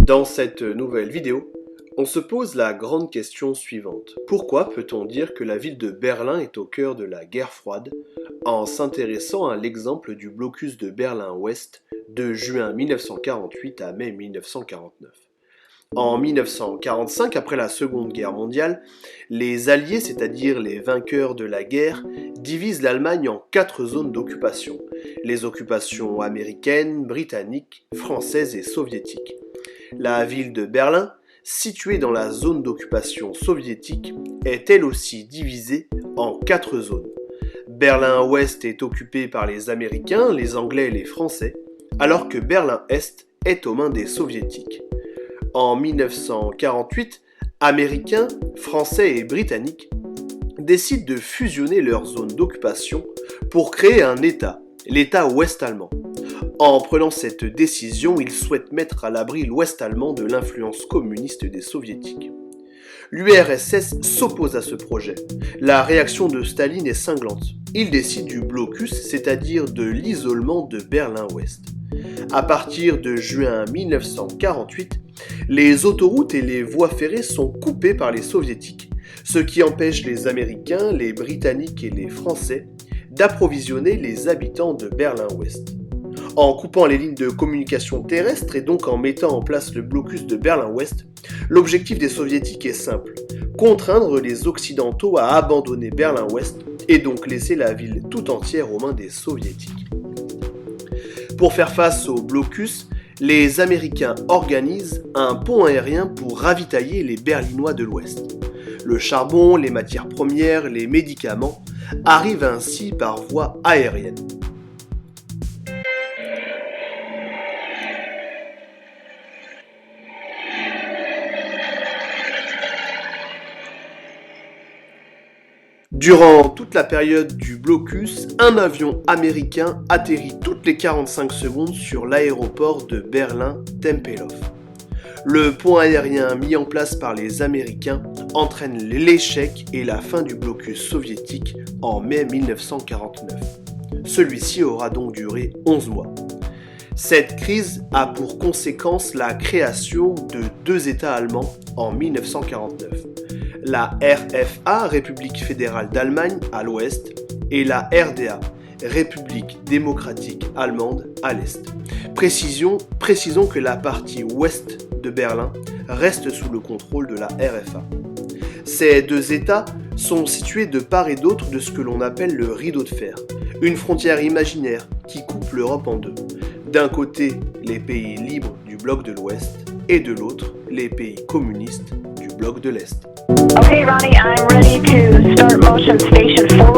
Dans cette nouvelle vidéo, on se pose la grande question suivante. Pourquoi peut-on dire que la ville de Berlin est au cœur de la guerre froide en s'intéressant à l'exemple du blocus de Berlin-Ouest de juin 1948 à mai 1949 ? En 1945, après la Seconde Guerre mondiale, les Alliés, c'est-à-dire les vainqueurs de la guerre, divisent l'Allemagne en 4 zones d'occupation. Les occupations américaines, britanniques, françaises et soviétiques. La ville de Berlin, située dans la zone d'occupation soviétique, est elle aussi divisée en 4 zones. Berlin-Ouest est occupée par les Américains, les Anglais et les Français, alors que Berlin-Est est aux mains des Soviétiques. En 1948, Américains, Français et Britanniques décident de fusionner leurs zones d'occupation pour créer un État, l'État ouest-allemand. En prenant cette décision, ils souhaitent mettre à l'abri l'Ouest allemand de l'influence communiste des Soviétiques. L'URSS s'oppose à ce projet. La réaction de Staline est cinglante. Il décide du blocus, c'est-à-dire de l'isolement de Berlin-Ouest. À partir de juin 1948, les autoroutes et les voies ferrées sont coupées par les Soviétiques, ce qui empêche les Américains, les Britanniques et les Français d'approvisionner les habitants de Berlin-Ouest. En coupant les lignes de communication terrestre et donc en mettant en place le blocus de Berlin-Ouest, l'objectif des Soviétiques est simple, contraindre les Occidentaux à abandonner Berlin-Ouest et donc laisser la ville tout entière aux mains des Soviétiques. Pour faire face au blocus, les Américains organisent un pont aérien pour ravitailler les Berlinois de l'Ouest. Le charbon, les matières premières, les médicaments arrivent ainsi par voie aérienne. Durant toute la période du blocus, un avion américain atterrit toutes les 45 secondes sur l'aéroport de Berlin-Tempelhof. Le pont aérien mis en place par les Américains entraîne l'échec et la fin du blocus soviétique en mai 1949. Celui-ci aura donc duré 11 mois. Cette crise a pour conséquence la création de 2 États allemands en 1949. La RFA, République fédérale d'Allemagne, à l'ouest, et la RDA, République démocratique allemande, à l'est. Précisons que la partie ouest de Berlin reste sous le contrôle de la RFA. Ces 2 États sont situés de part et d'autre de ce que l'on appelle le rideau de fer, une frontière imaginaire qui coupe l'Europe en 2. D'un côté, les pays libres du bloc de l'Ouest, et de l'autre, les pays communistes du bloc de l'Est. Okay, Ronnie, I'm ready to start motion station forward.